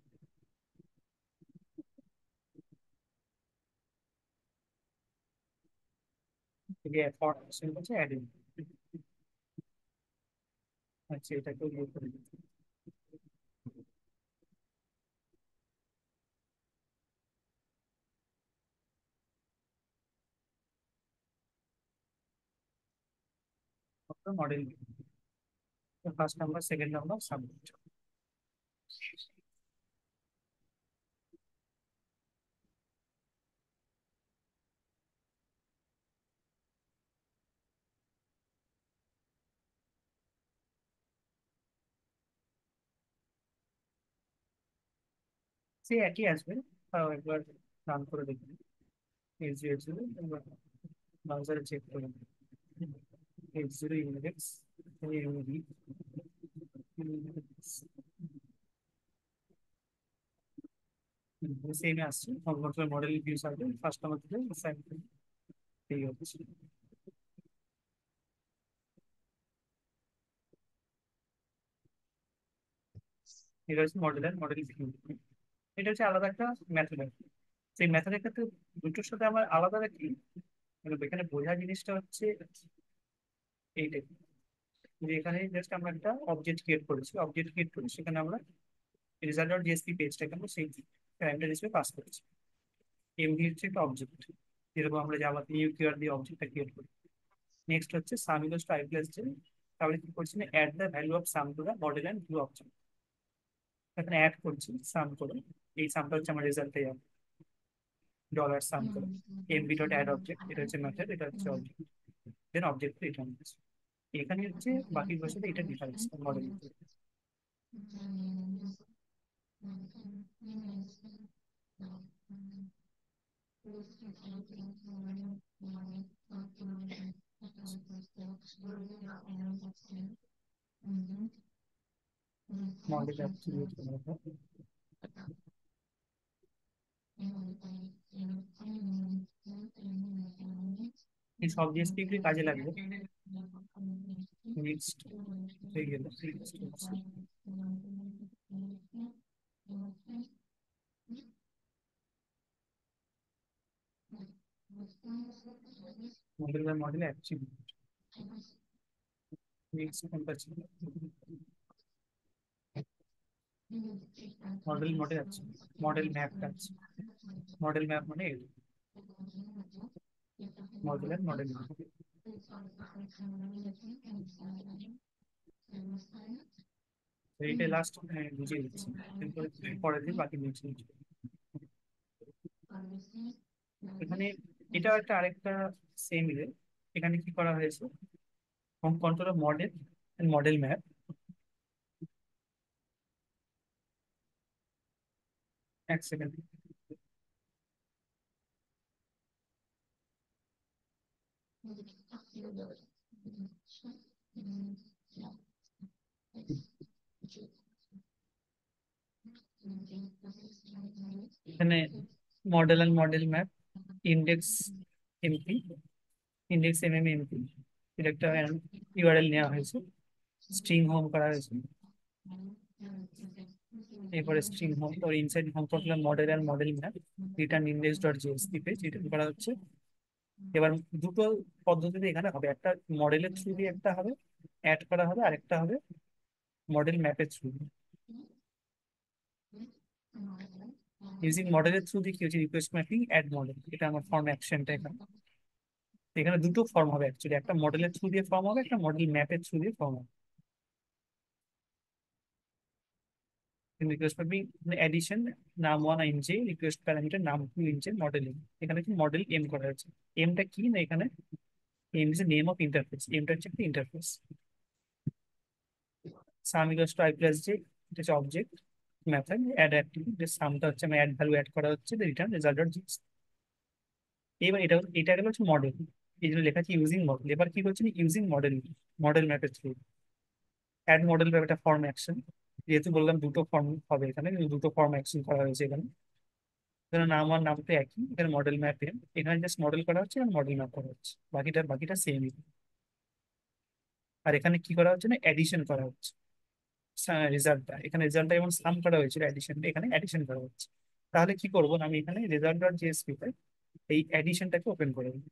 Speaker 1: যে ফরম্যাশন হচ্ছে অ্যাডিং, আচ্ছা এটাকে ইয়ে করে দিচ্ছি। Model first number, second number, submit. সে একই আসবে, তাও একবার রান করে দেখবেন। এস জি এস ব্রাউজারে চেক করুন H0 ইন্ডেক্স এমভি সেমে আসছে কনভার্টার মডেল ভিউ সার্ভে ফার্স্ট আমার থেকে এই হচ্ছে এটা হচ্ছে মডেল আর মডেল ভিউ। এটা হচ্ছে আলাদা একটা মেথড। সেই মেথডের ক্ষেত্রে দুটোর সাথে আমার আলাদা কি এখানে বোঝা জিনিসটা হচ্ছে এইটাই, যে এখানে জাস্ট আমরা একটা অবজেক্ট ক্রিয়েট করেছি, অবজেক্ট ক্রিয়েট করেছি সেখানে আমরা রেজাল্ট ডট জেএসপি পেজটাকে আমরা সেই প্যারামিটার হিসেবে পাস করেছি। এমভি হচ্ছে একটা অবজেক্ট, যেরকম আমরা জাভাতে ইউকিউআর দিয়ে অবজেক্টটা ক্রিয়েট করি। নেক্সট হচ্ছে sum equals to I plus j. তাহলে কি করছি না, add the value of sum to the model and view object. এখানে অ্যাড করছি সাম করে, এই সামটা হচ্ছে আমার রেজাল্টে যাবে ডলার সাম করে। এমভি ডট অ্যাড অবজেক্ট, এটা হচ্ছে মেথড, এটা হচ্ছে অবজেক্ট, দেন অবজেক্ট রিটার্ন করছি। এখানে হচ্ছে বাকি ভাষাতে এটা ডিফারেন্স মডেল। মডেল অ্যাট্রিবিউট এই সব জিনিসটি একটু কাজে লাগবে। নেক্সট হয়ে গেল, নেক্সট হচ্ছে model by model attribute. Next কোনটা ছিল, মডেল মডেল আছে, মডেল ম্যাপটা আছে। মডেল ম্যাপ মানে মডেল আর মডেল ম্যাপ। এইটা লাস্ট বুঝিয়ে দিচ্ছি, এরপরে পরের দিন বাকি বুঝিয়ে দিচ্ছি। এখানে এটা একটা আরেকটা সেম ইয়ে। এখানে কি করা হয়েছে, home control model model map. এক সেকেন্ড, এখানে model and model map index MP, index MP, এটা একটা ইউআরএল নেওয়া হয়েছে, স্ট্রিং হোম করা হয়েছে। এরপরে string home or inside home control model and model map return index dot JSP page return করা হচ্ছে। এবার দুটো পদ্ধতিতে এখানে হবে, একটা মডেলের থ্রু দিয়ে একটা হবে অ্যাড করা হবে, আরেকটা হবে মডেল ম্যাপের থ্রু দিয়ে। ইউজিং মডেলের থ্রু দিয়ে কি হচ্ছে, রিকোয়েস্ট ম্যাপিং অ্যাড মডেল, এটা আমার ফর্ম অ্যাকশনটা এখানে। এখানে দুটো ফর্ম হবে অ্যাকচুয়ালি, একটা মডেলের থ্রু দিয়ে ফর্ম হবে, একটা মডেল ম্যাপের থ্রু দিয়ে ফর্ম হবে। রিকোয়েস্ট ম্যাপিং এডিশন নাম ওয়ান ইঞ্চে, রিকোয়েস্ট প্যারামিটার নাম টু ইঞ্চে মডেলিং। এখানে কি মডেল এম করা হয়েছে, এমটা কি না এখানে M is name of interface, এমটা হচ্ছে একটা interface. Sum equals to I plus j, এটা হচ্ছে অবজেক্ট মেথড অ্যাড অ্যাক্টিভিটি, সামটা হচ্ছে আমি অ্যাড ভ্যালু অ্যাড করা হচ্ছে রিটার্ন রেজাল্ট ডট জিএস। এবার এটা গেল হচ্ছে মডেল, এই জন্য লেখা আছে ইউজিং মডেল। এবার কি করছে ইউজিং মডেল, মডেল ম্যাপের থ্রু অ্যাড মডেল ম্যাপ, একটা ফর্ম অ্যাকশন। যেহেতু বললাম দুটো ফর্ম হবে এখানে, কিন্তু দুটো ফর্ম অ্যাকশন করা হয়েছে এখানে। এখানে নাম আর নাম তো একই, এখানে মডেল ম্যাপ এম, এখানে জাস্ট মডেল করা হচ্ছে আর মডেল ম্যাপ করা হচ্ছে, বাকিটা সেমই। আর এখানে কি করা হচ্ছে না, এডিশন করা হচ্ছে রেজাল্টটা, এখানে রেজাল্টটা যেমন সাম করা হয়েছিল অ্যাডিশনটা এখানে অ্যাডিশন করা হচ্ছে। তাহলে কি করবো না, আমি এখানে রেজাল্ট ডট জেএসপি তে এই অ্যাডিশনটাকে ওপেন করে দিই।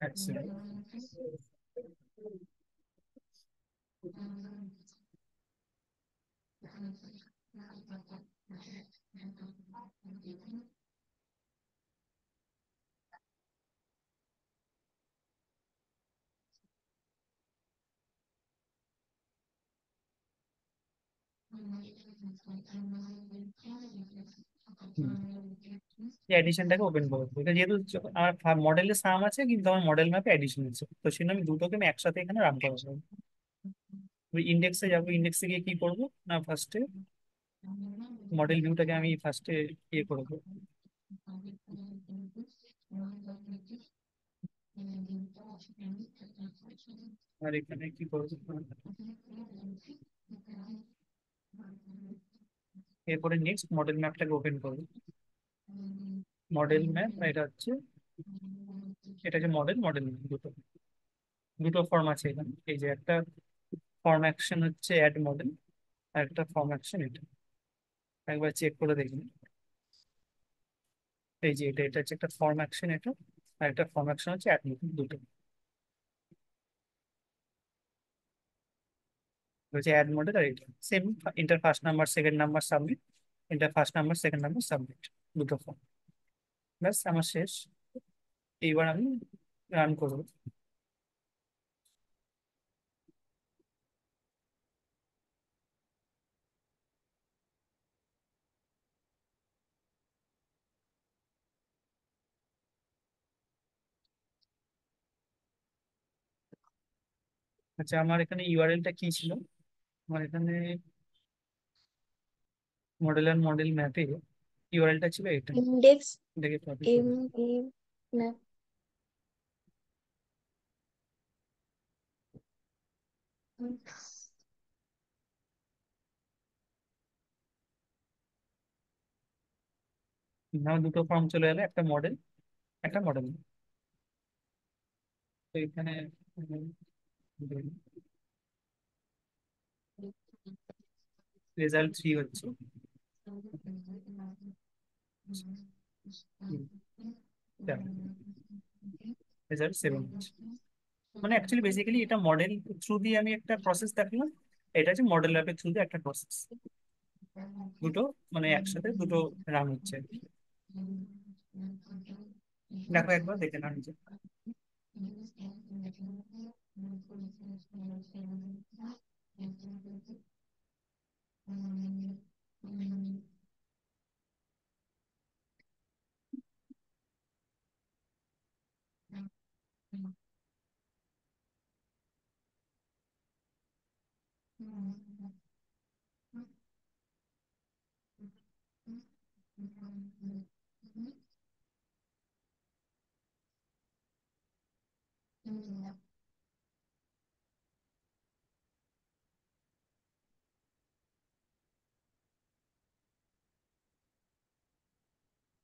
Speaker 1: আচ্ছা, এই অ্যাডিশনটাকে ওপেন করে দেবো। এটা যেহেতু আমার মডেলের সাম আছে কিন্তু আমার মডেল ম্যাপে অ্যাডিশন আছে, তো সেজন্য আমি দুটোকে আমি একসাথে এখানে রান করা যাবে। ওই ইন্ডেক্সে যাবো, ইন্ডেক্সে গিয়ে কি করবো না, ফার্স্টে মডেল ভিউটাকে আমি ফার্স্টে ইয়ে করবো। আর এখানে কি করবো, এরপরে নেক্সট মডেল ম্যাপটাকে ওপেন করবো। মডেল ম্যাপ, এটা যে মডেল, মডেল দুটো দুটো ফর্ম আছে এখানে। এই যে একটা ফর্ম অ্যাকশন হচ্ছে অ্যাড মডেল, আর একটা ফর্ম অ্যাকশন এটা। একবার চেক করে দেখুন। এই যে এটা হচ্ছে একটা ফর্ম অ্যাকশন এটা, আর একটা ফর্ম অ্যাকশন হচ্ছে অ্যাড মডেল, দুটো হচ্ছে অ্যাড মডেল। আর এটা same, inter first number second number submit, inter first number second number submit, দুটো ফর্ম। ব্যাস আমার শেষ। এইবার আমি রান করবো। আচ্ছা, আমার এখানে ইউআরএলটা কি ছিল? আমার এখানে মডেল আর মডেল ম্যাপে ইউআরএলটা ছিল এটা।
Speaker 2: ইন্ডেক্স
Speaker 1: দেখে কপি
Speaker 2: এম
Speaker 1: করি।
Speaker 2: এ ম্যাপ।
Speaker 1: নাও দুটো ফর্ম চলে এলো, একটা মডেল, একটা মডেল। তো এখানে রেজাল্ট 3 হচ্ছে, রেজাল্ট 7 হচ্ছে। মানে অ্যাকচুয়ালি বেসিক্যালি এটা মডেল থ্রু দিয়ে আমি একটা প্রসেস দেখালাম, এটা হচ্ছে মডেল ল্যাবের থ্রু দিয়ে একটা প্রসেস। দুটো মানে একসাথে দুটো রান হচ্ছে আর কি। দেখো একবার দেখে না নিজে।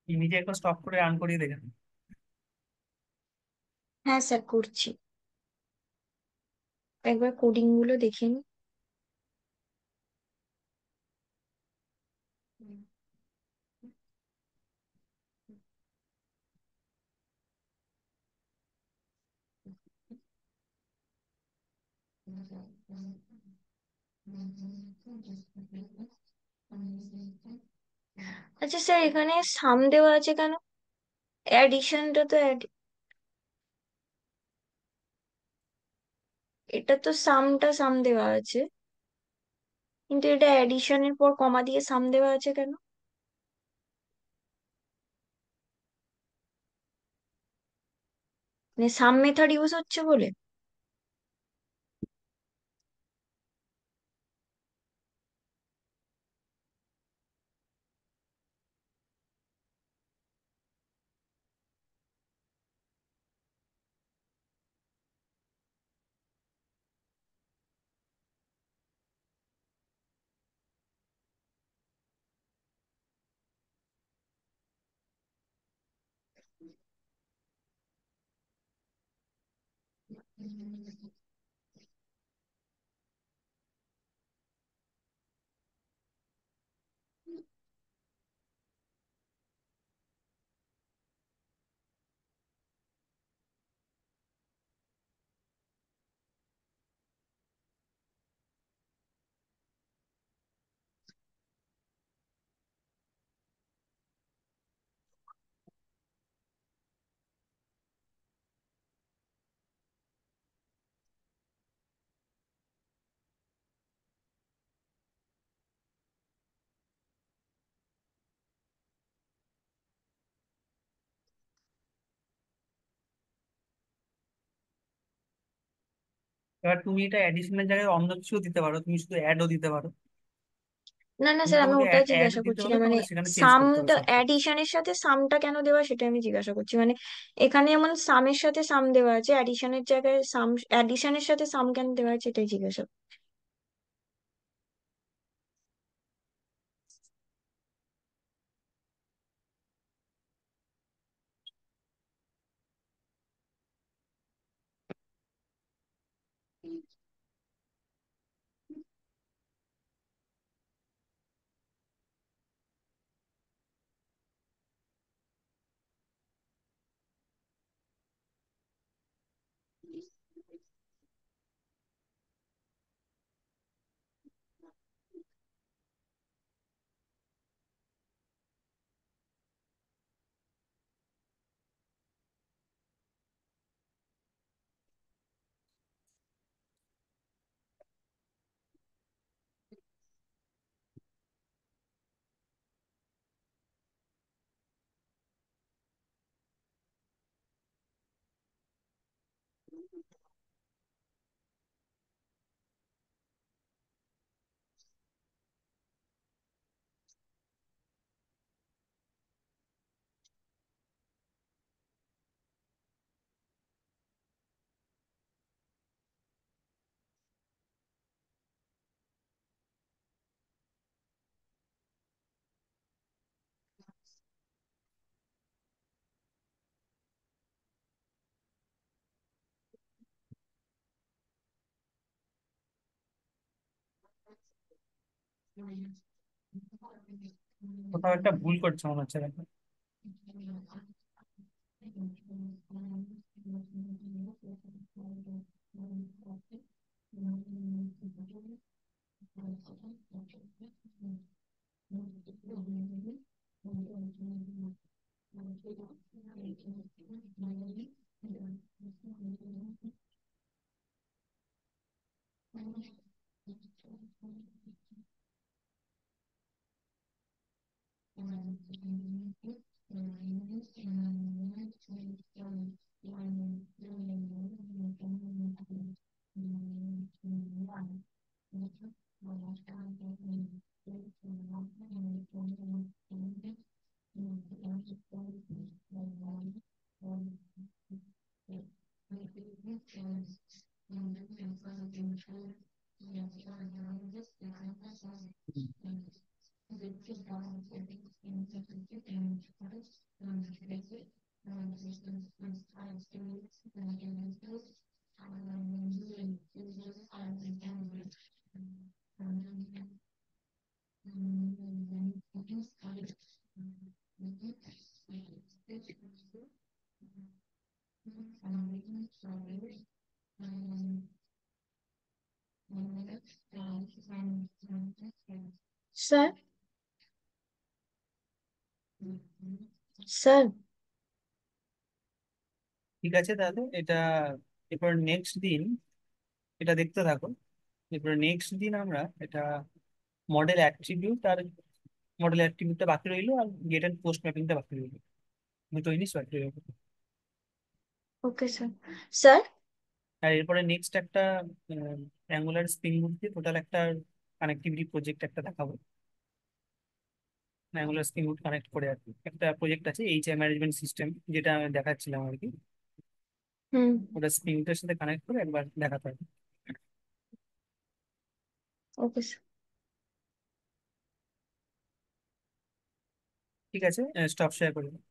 Speaker 1: নিজে একবার স্টপ করে রান করিয়ে দেখেন।
Speaker 2: হ্যাঁ স্যার, করছি। একবার কোডিং গুলো দেখে নি। আচ্ছা স্যার, এখানে সাম দেওয়া আছে কেন? অ্যাডিশনটা তো এটা তো সামটা সাম দেওয়া আছে, কিন্তু এটা অ্যাডিশনের পর কমা দিয়ে সাম দেওয়া আছে কেন? মানে সাম মেথড ইউজ হচ্ছে বলে?
Speaker 1: এবার তুমি এটা অ্যাডিশনের জায়গায় অন্য কিছু দিতে পারো, তুমি শুধু অ্যাডও দিতে পারো।
Speaker 2: না না
Speaker 1: কিন্তু
Speaker 2: স্যার, আমি
Speaker 1: তোমাকে
Speaker 2: ওটা
Speaker 1: অ্যাড
Speaker 2: জিজ্ঞাসা
Speaker 1: দিতে
Speaker 2: করছি না,
Speaker 1: হলে
Speaker 2: মানে
Speaker 1: তোমাকে সেখানে চেঞ্জ করতে হবে
Speaker 2: সামটা
Speaker 1: শর্টকাট।
Speaker 2: অ্যাডিশনের সাথে সামটা কেন দেওয়া সেটা আমি জিজ্ঞাসা করছি। মানে এখানে যেমন সামের সাথে সাম দেওয়া আছে, অ্যাডিশনের জায়গায় সাম, অ্যাডিশনের সাথে সাম কেন দেওয়া আছে এটাই জিজ্ঞাসা।
Speaker 1: কোথাও একটা ভুল করছে মনে হচ্ছে দেখো।
Speaker 2: Sir, sir.
Speaker 1: ঠিক আছে তাহলে এটা, এরপর নেক্সট দিন এটা দেখতে থাকো। এরপর নেক্সট দিন আমরা এটা মডেল অ্যাট্রিবিউট আর মডেল অ্যাট্রিবিউটটা বাকি রইলো, আর গেট এন্ড পোস্ট ম্যাপিংটা বাকি রইলো। দুটো জিনিস বাকি রইলো।
Speaker 2: Okay sir. স্যার।
Speaker 1: আর এরপরে নেক্সট একটা অ্যাঙ্গুলার স্প্রিং বুট দিয়ে টোটাল একটা কানেক্টিভিটি প্রজেক্ট একটা দেখাবো। অ্যাঙ্গুলার স্প্রিং বুট কানেক্ট করে আর কি একটা প্রজেক্ট আছে, এইচআই ম্যানেজমেন্ট সিস্টেম, যেটা আমি দেখাচ্ছিলাম আর কি।
Speaker 2: হুম।
Speaker 1: ওটা স্প্রিং বুটের সাথে কানেক্ট করে একবার দেখাতে হবে।
Speaker 2: Okay sir.
Speaker 1: ঠিক আছে, স্টপ শেয়ার করে দিই।